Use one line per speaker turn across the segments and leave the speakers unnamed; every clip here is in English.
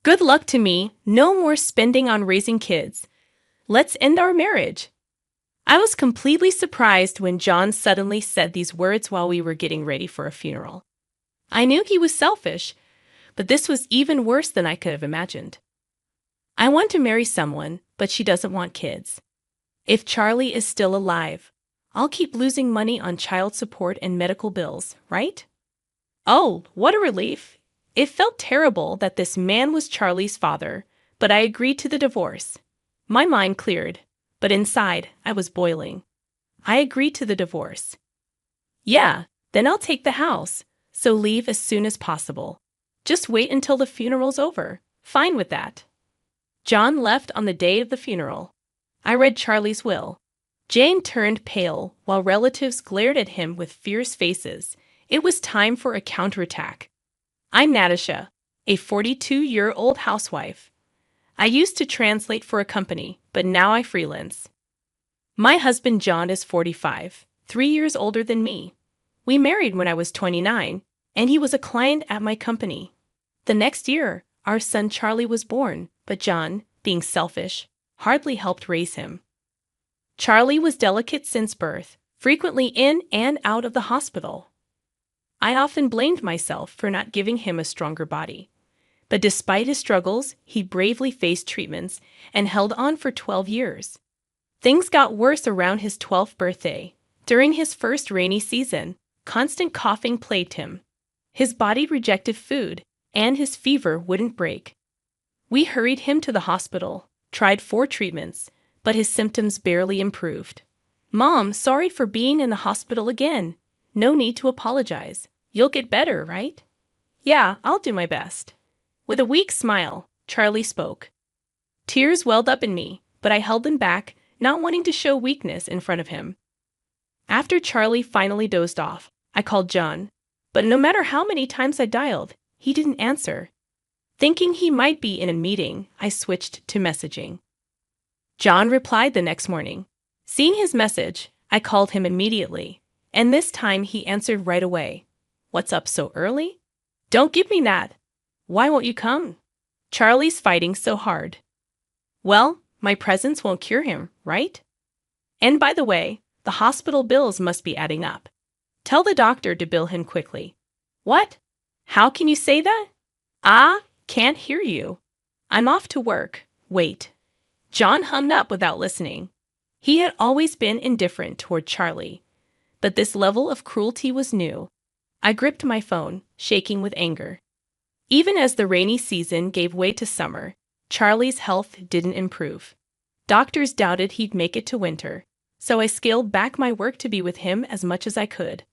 Good luck to me. No more spending on raising kids. Let's end our marriage. I was completely surprised when John suddenly said these words while we were getting ready for a funeral. I knew he was selfish, but this was even worse than I could have imagined. I want to marry someone, but she doesn't want kids. If Charlie is still alive, I'll keep losing money on child support and medical bills, right? Oh, what a relief. It felt terrible that this man was Charlie's father, but I agreed to the divorce. My mind cleared, but inside I was boiling. I agreed to the divorce. Yeah, then I'll take the house, so leave as soon as possible. Just wait until the funeral's over. Fine with that. John left on the day of the funeral. I read Charlie's will. Jane turned pale while relatives glared at him with fierce faces. It was time for a counterattack. I'm Natasha, a 42-year-old housewife. I used to translate for a company, but now I freelance. My husband John is 45, 3 years older than me. We married when I was 29, and he was a client at my company. The next year, our son Charlie was born, but John, being selfish, hardly helped raise him. Charlie was delicate since birth, frequently in and out of the hospital. I often blamed myself for not giving him a stronger body. But despite his struggles, he bravely faced treatments and held on for 12 years. Things got worse around his 12th birthday. During his first rainy season, constant coughing plagued him. His body rejected food, and his fever wouldn't break. We hurried him to the hospital, tried 4 treatments, but his symptoms barely improved. Mom, sorry for being in the hospital again. No need to apologize. You'll get better, right? Yeah, I'll do my best. With a weak smile, Charlie spoke. Tears welled up in me, but I held them back, not wanting to show weakness in front of him. After Charlie finally dozed off, I called John, but no matter how many times I dialed, he didn't answer. Thinking he might be in a meeting, I switched to messaging. John replied the next morning. Seeing his message, I called him immediately, and this time he answered right away. What's up so early? Don't give me that. Why won't you come? Charlie's fighting so hard. Well, my presence won't cure him, right? And by the way, the hospital bills must be adding up. Tell the doctor to bill him quickly. What? How can you say that? Can't hear you. I'm off to work. Wait. John hung up without listening. He had always been indifferent toward Charlie, but this level of cruelty was new. I gripped my phone, shaking with anger. Even as the rainy season gave way to summer, Charlie's health didn't improve. Doctors doubted he'd make it to winter, so I scaled back my work to be with him as much as I could.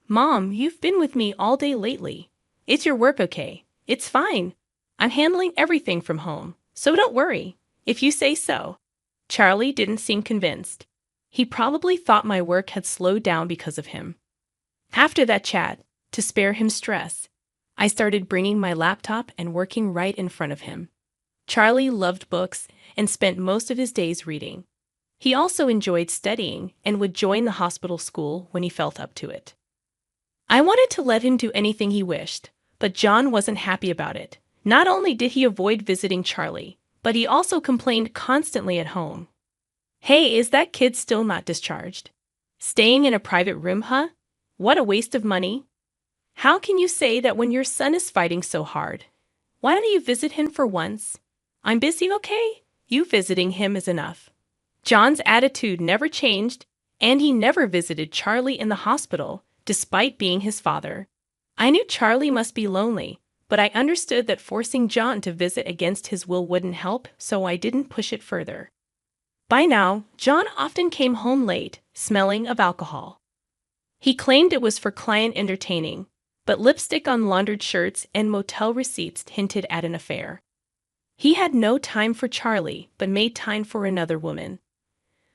Mom, you've been with me all day lately. Is your work okay? It's fine. I'm handling everything from home, so don't worry, if you say so. Charlie didn't seem convinced. He probably thought my work had slowed down because of him. After that chat, to spare him stress, I started bringing my laptop and working right in front of him. Charlie loved books and spent most of his days reading. He also enjoyed studying and would join the hospital school when he felt up to it. I wanted to let him do anything he wished, but John wasn't happy about it. Not only did he avoid visiting Charlie, but he also complained constantly at home. Hey, is that kid still not discharged? Staying in a private room, huh? What a waste of money. How can you say that when your son is fighting so hard? Why don't you visit him for once? I'm busy, okay? You visiting him is enough. John's attitude never changed, and he never visited Charlie in the hospital, despite being his father. I knew Charlie must be lonely, but I understood that forcing John to visit against his will wouldn't help, so I didn't push it further. By now, John often came home late, smelling of alcohol. He claimed it was for client entertaining, but lipstick on laundered shirts and motel receipts hinted at an affair. He had no time for Charlie, but made time for another woman.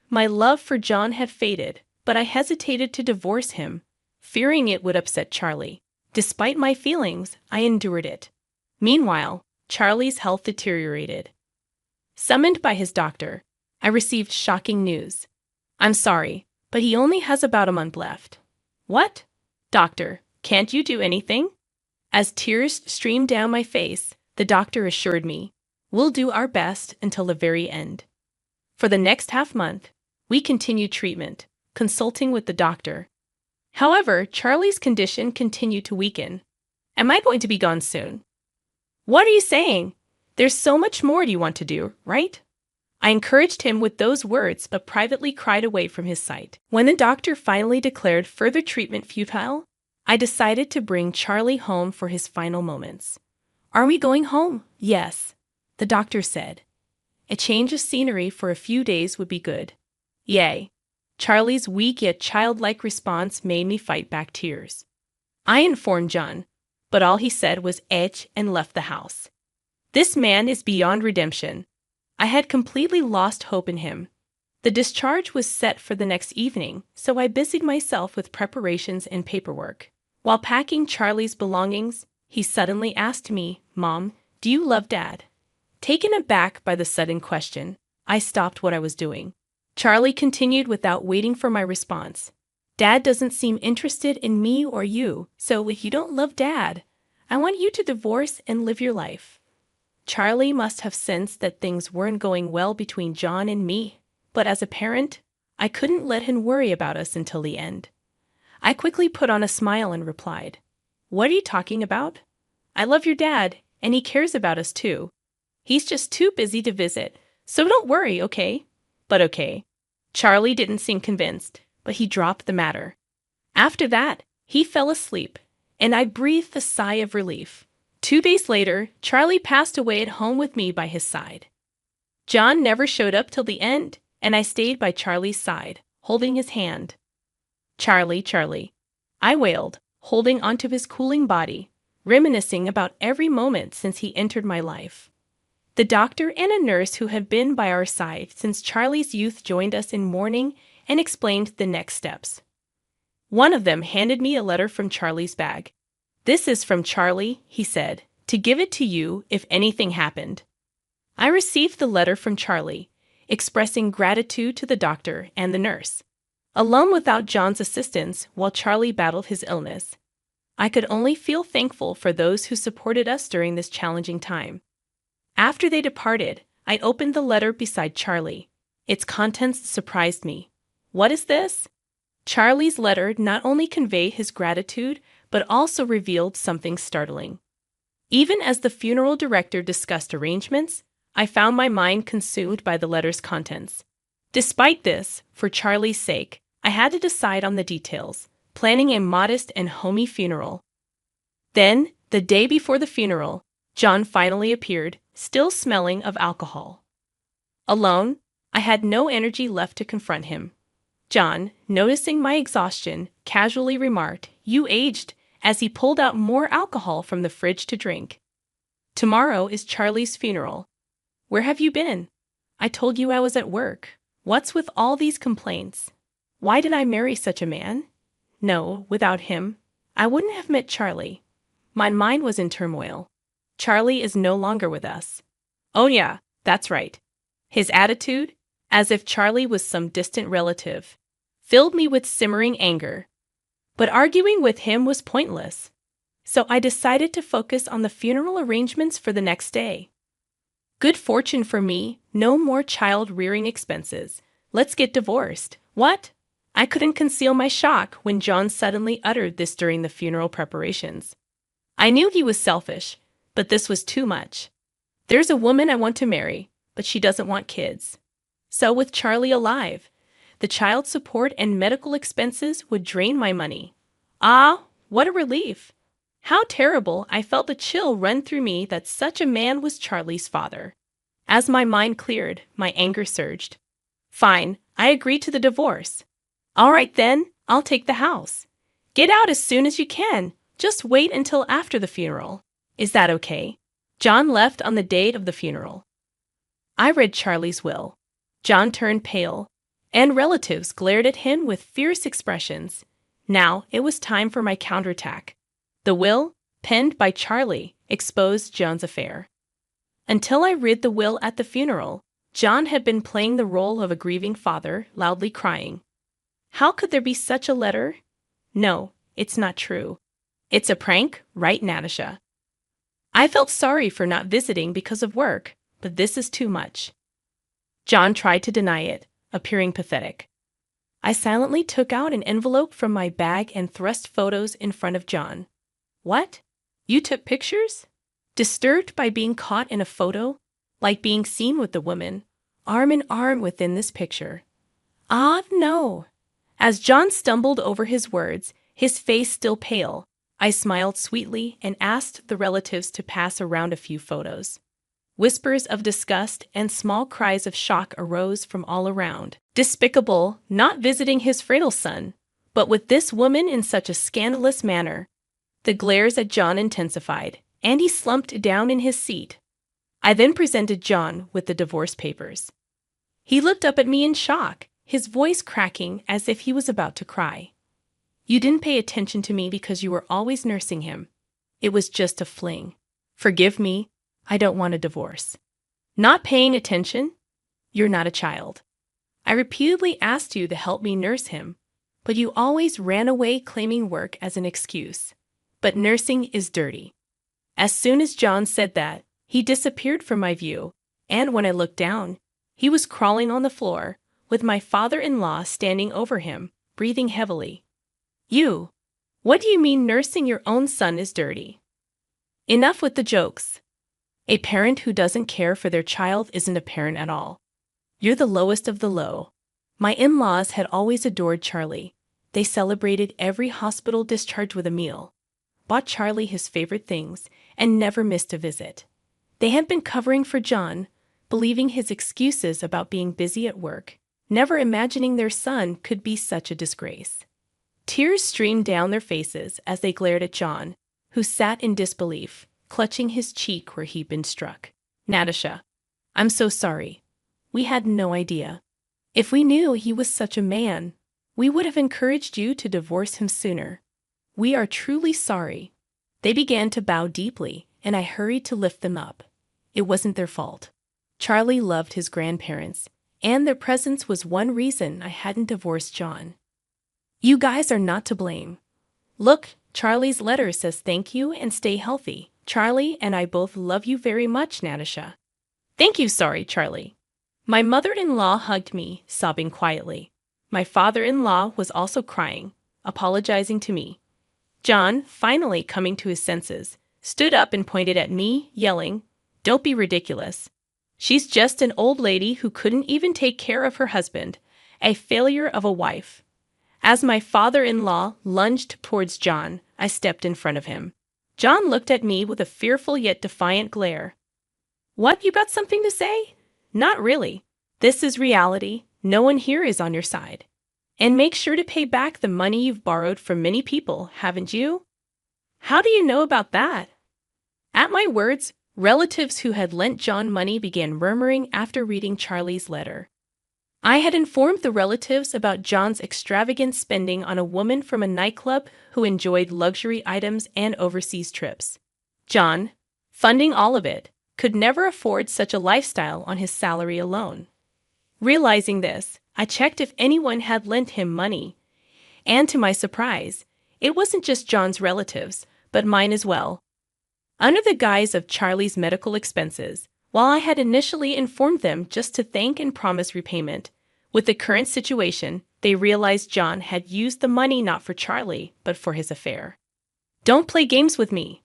My love for John had faded, but I hesitated to divorce him, fearing it would upset Charlie. Despite my feelings, I endured it. Meanwhile, Charlie's health deteriorated. Summoned by his doctor, I received shocking news. I'm sorry, but he only has about a month left. What? Doctor, can't you do anything? As tears streamed down my face, The doctor assured me, "We'll do our best until the very end." For the next half month, we continued treatment, consulting with the doctor. However, Charlie's condition continued to weaken. "Am I going to be gone soon?" "What are you saying? There's so much more you want to do, right?" I encouraged him with those words, but privately cried away from his sight. When the doctor finally declared further treatment futile, I decided to bring Charlie home for his final moments. "Are we going home?" "Yes," the doctor said. "A change of scenery for a few days would be good." "Yay." Charlie's weak yet childlike response made me fight back tears. I informed John, but all he said was "etch" and left the house. This man is beyond redemption. I had completely lost hope in him. The discharge was set for the next evening, so I busied myself with preparations and paperwork. While packing Charlie's belongings, he suddenly asked me, "Mom, do you love Dad?" Taken aback by the sudden question, I stopped what I was doing. Charlie continued without waiting for my response. "Dad doesn't seem interested in me or you, so if you don't love Dad, I want you to divorce and live your life." Charlie must have sensed that things weren't going well between John and me, but as a parent, I couldn't let him worry about us until the end. I quickly put on a smile and replied, "What are you talking about? I love your dad, and he cares about us too. He's just too busy to visit, so don't worry, okay?" "But okay." Charlie didn't seem convinced, but he dropped the matter. After that, he fell asleep, and I breathed a sigh of relief. 2 days later, Charlie passed away at home with me by his side. John never showed up till the end, and I stayed by Charlie's side, holding his hand. "Charlie, Charlie," I wailed, holding onto his cooling body, reminiscing about every moment since he entered my life. The doctor and a nurse who had been by our side since Charlie's youth joined us in mourning and explained the next steps. One of them handed me a letter from Charlie's bag. "This is from Charlie," he said, "to give it to you if anything happened." I received the letter from Charlie, expressing gratitude to the doctor and the nurse. Alone without John's assistance while Charlie battled his illness, I could only feel thankful for those who supported us during this challenging time. After they departed, I opened the letter beside Charlie. Its contents surprised me. "What is this?" Charlie's letter not only conveyed his gratitude, but also revealed something startling. Even as the funeral director discussed arrangements, I found my mind consumed by the letter's contents. Despite this, for Charlie's sake, I had to decide on the details, planning a modest and homey funeral. Then, the day before the funeral, John finally appeared, still smelling of alcohol. Alone, I had no energy left to confront him. John, noticing my exhaustion, casually remarked, "You aged," as he pulled out more alcohol from the fridge to drink. "Tomorrow is Charlie's funeral. Where have you been?" "I told you I was at work. What's with all these complaints? Why did I marry such a man? No, without him, I wouldn't have met Charlie." My mind was in turmoil. Charlie is no longer with us. Oh yeah, that's right. His attitude, as if Charlie was some distant relative, filled me with simmering anger. But arguing with him was pointless. So I decided to focus on the funeral arrangements for the next day. Good fortune for me, no more child-rearing expenses. Let's get divorced. What? I couldn't conceal my shock when John suddenly uttered this during the funeral preparations. I knew he was selfish, but this was too much. There's a woman I want to marry, but she doesn't want kids. So with Charlie alive, the child support and medical expenses would drain my money. Ah, what a relief! How terrible I felt the chill run through me that such a man was Charlie's father. As my mind cleared, my anger surged. Fine, I agree to the divorce. All right then, I'll take the house. Get out as soon as you can. Just wait until after the funeral. Is that okay? John left on the date of the funeral. I read Charlie's will. John turned pale, and relatives glared at him with fierce expressions. Now it was time for my counterattack. The will, penned by Charlie, exposed John's affair. Until I read the will at the funeral, John had been playing the role of a grieving father, loudly crying. How could there be such a letter? No, it's not true. It's a prank, right, Natasha? I felt sorry for not visiting because of work, but this is too much. John tried to deny it, appearing pathetic. I silently took out an envelope from my bag and thrust photos in front of John. What? You took pictures? Disturbed by being caught in a photo, like being seen with the woman, arm in arm within this picture. Ah, no. As John stumbled over his words, his face still pale, I smiled sweetly and asked the relatives to pass around a few photos. Whispers of disgust and small cries of shock arose from all around. Despicable, not visiting his frail son, but with this woman in such a scandalous manner. The glares at John intensified, and he slumped down in his seat. I then presented John with the divorce papers. He looked up at me in shock, his voice cracking as if he was about to cry. You didn't pay attention to me because you were always nursing him. It was just a fling. Forgive me, I don't want a divorce. Not paying attention? You're not a child. I repeatedly asked you to help me nurse him, but you always ran away claiming work as an excuse. But nursing is dirty. As soon as John said that, he disappeared from my view, and when I looked down, he was crawling on the floor, with my father-in-law standing over him, breathing heavily. You! What do you mean nursing your own son is dirty? Enough with the jokes. A parent who doesn't care for their child isn't a parent at all. You're the lowest of the low. My in-laws had always adored Charlie. They celebrated every hospital discharge with a meal, bought Charlie his favorite things, and never missed a visit. They had been covering for John, believing his excuses about being busy at work, never imagining their son could be such a disgrace. Tears streamed down their faces as they glared at John, who sat in disbelief, clutching his cheek where he'd been struck. Natasha, I'm so sorry. We had no idea. If we knew he was such a man, we would have encouraged you to divorce him sooner. We are truly sorry. They began to bow deeply, and I hurried to lift them up. It wasn't their fault. Charlie loved his grandparents, and their presence was one reason I hadn't divorced John. You guys are not to blame. Look, Charlie's letter says thank you and stay healthy. Charlie and I both love you very much, Natasha. Thank you, sorry, Charlie. My mother-in-law hugged me, sobbing quietly. My father-in-law was also crying, apologizing to me. John, finally coming to his senses, stood up and pointed at me, yelling, Don't be ridiculous. She's just an old lady who couldn't even take care of her husband, a failure of a wife. As my father-in-law lunged towards John, I stepped in front of him. John looked at me with a fearful yet defiant glare. What, you got something to say? Not really. This is reality. No one here is on your side. And make sure to pay back the money you've borrowed from many people, haven't you? How do you know about that? At my words, relatives who had lent John money began murmuring after reading Charlie's letter. I had informed the relatives about John's extravagant spending on a woman from a nightclub who enjoyed luxury items and overseas trips. John, funding all of it, could never afford such a lifestyle on his salary alone. Realizing this, I checked if anyone had lent him money, and to my surprise, it wasn't just John's relatives, but mine as well. Under the guise of Charlie's medical expenses, while I had initially informed them just to thank and promise repayment, with the current situation, they realized John had used the money not for Charlie, but for his affair. Don't play games with me.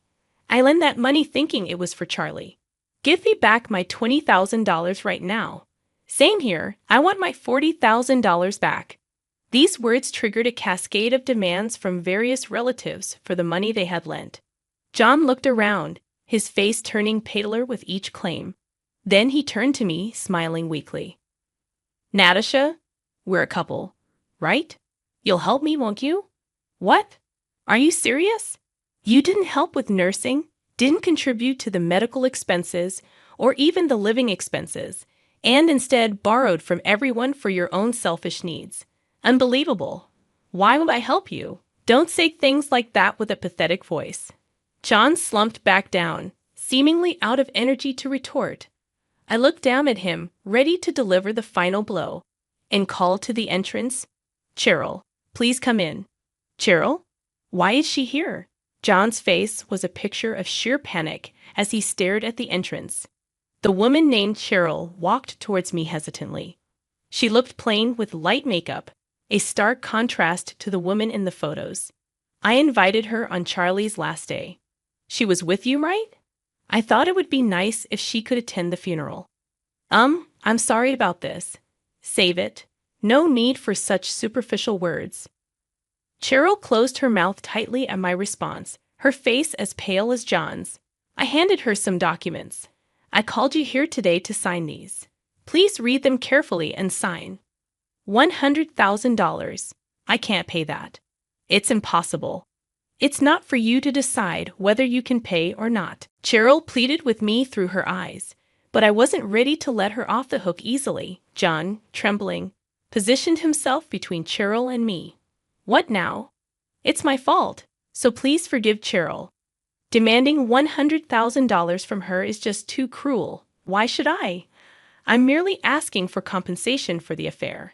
I lent that money thinking it was for Charlie. Give me back my $20,000 right now. Same here, I want my $40,000 back. These words triggered a cascade of demands from various relatives for the money they had lent. John looked around, his face turning paler with each claim. Then he turned to me, smiling weakly. Natasha, we're a couple, right? You'll help me, won't you? What? Are you serious? You didn't help with nursing, didn't contribute to the medical expenses, or even the living expenses, and instead borrowed from everyone for your own selfish needs. Unbelievable. Why would I help you? Don't say things like that with a pathetic voice. John slumped back down, seemingly out of energy to retort. I looked down at him, ready to deliver the final blow, and called to the entrance, Cheryl, please come in. Cheryl? Why is she here? John's face was a picture of sheer panic as he stared at the entrance. The woman named Cheryl walked towards me hesitantly. She looked plain with light makeup, a stark contrast to the woman in the photos. I invited her on Charlie's last day. She was with you, right? I thought it would be nice if she could attend the funeral. I'm sorry about this. Save it. No need for such superficial words. Cheryl closed her mouth tightly at my response, her face as pale as John's. I handed her some documents. I called you here today to sign these. Please read them carefully and sign. $100,000. I can't pay that. It's impossible. It's not for you to decide whether you can pay or not. Cheryl pleaded with me through her eyes, but I wasn't ready to let her off the hook easily. John, trembling, positioned himself between Cheryl and me. What now? It's my fault, so please forgive Cheryl. Demanding $100,000 from her is just too cruel. Why should I? I'm merely asking for compensation for the affair.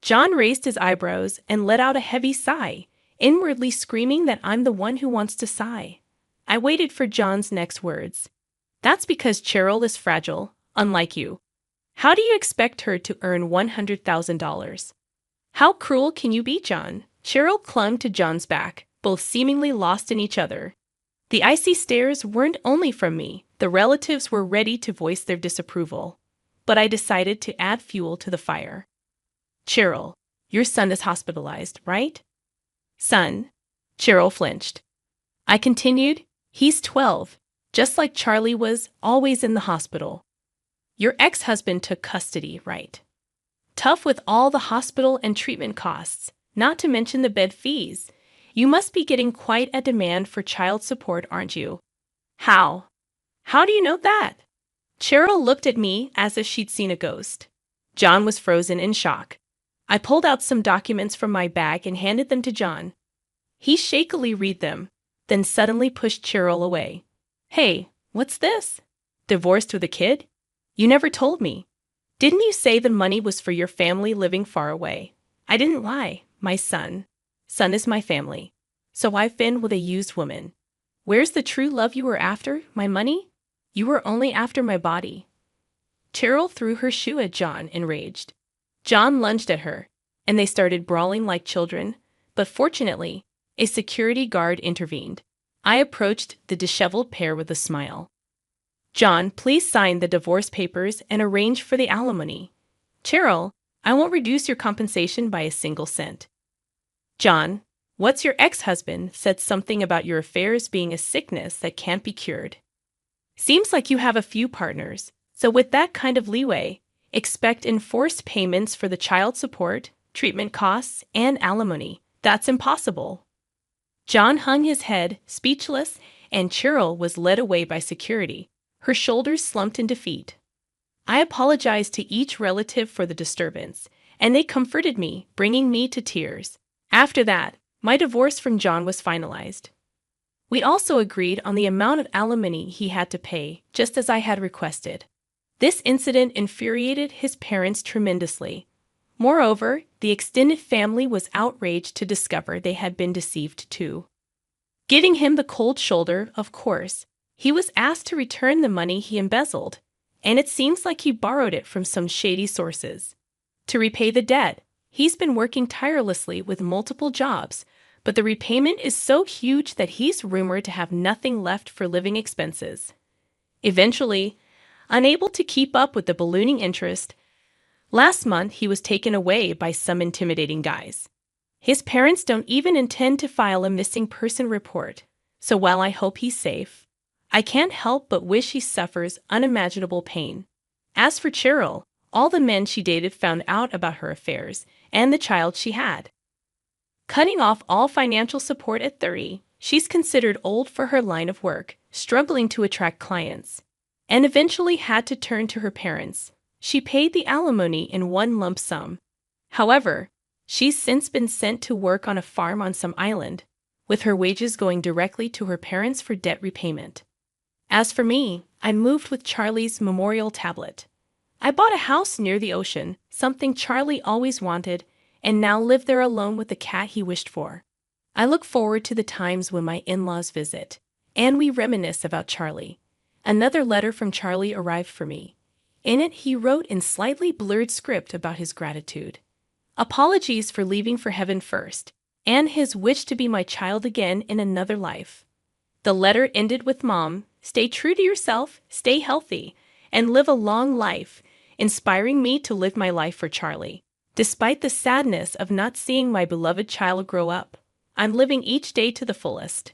John raised his eyebrows and let out a heavy sigh, inwardly screaming that I'm the one who wants to sigh. I waited for John's next words. That's because Cheryl is fragile, unlike you. How do you expect her to earn $100,000? How cruel can you be, John? Cheryl clung to John's back, both seemingly lost in each other. The icy stares weren't only from me. The relatives were ready to voice their disapproval. But I decided to add fuel to the fire. Cheryl, your son is hospitalized, right? Son. Cheryl flinched. I continued, he's 12, just like Charlie was, always in the hospital. Your ex-husband took custody, right? Tough with all the hospital and treatment costs, not to mention the bed fees. You must be getting quite a demand for child support, aren't you? How? How do you know that? Cheryl looked at me as if she'd seen a ghost. John was frozen in shock. I pulled out some documents from my bag and handed them to John. He shakily read them, then suddenly pushed Cheryl away. Hey, what's this? Divorced with a kid? You never told me. Didn't you say the money was for your family living far away? I didn't lie. My son. Son is my family. So I've been with a used woman. Where's the true love you were after? My money? You were only after my body. Cheryl threw her shoe at John, enraged. John lunged at her, and they started brawling like children, but fortunately, a security guard intervened. I approached the disheveled pair with a smile. John, please sign the divorce papers and arrange for the alimony. Cheryl, I won't reduce your compensation by a single cent. John, what's your ex-husband said something about your affairs being a sickness that can't be cured. Seems like you have a few partners, so with that kind of leeway, expect enforced payments for the child support, treatment costs, and alimony. That's impossible. John hung his head, speechless, and Cheryl was led away by security, her shoulders slumped in defeat. I apologized to each relative for the disturbance, and they comforted me, bringing me to tears. After that, my divorce from John was finalized. We also agreed on the amount of alimony he had to pay, just as I had requested. This incident infuriated his parents tremendously. Moreover, the extended family was outraged to discover they had been deceived too. Giving him the cold shoulder, of course, he was asked to return the money he embezzled, and it seems like he borrowed it from some shady sources. To repay the debt, he's been working tirelessly with multiple jobs, but the repayment is so huge that he's rumored to have nothing left for living expenses. Eventually, unable to keep up with the ballooning interest, last month he was taken away by some intimidating guys. His parents don't even intend to file a missing person report, so while I hope he's safe, I can't help but wish he suffers unimaginable pain. As for Cheryl, all the men she dated found out about her affairs and the child she had. Cutting off all financial support at 30, she's considered old for her line of work, struggling to attract clients, and eventually had to turn to her parents. She paid the alimony in one lump sum. However, she's since been sent to work on a farm on some island, with her wages going directly to her parents for debt repayment. As for me, I moved with Charlie's memorial tablet. I bought a house near the ocean, something Charlie always wanted, and now live there alone with the cat he wished for. I look forward to the times when my in-laws visit, and we reminisce about Charlie. Another letter from Charlie arrived for me. In it, he wrote in slightly blurred script about his gratitude. Apologies for leaving for heaven first, and his wish to be my child again in another life. The letter ended with, Mom, stay true to yourself, stay healthy, and live a long life, inspiring me to live my life for Charlie. Despite the sadness of not seeing my beloved child grow up, I'm living each day to the fullest.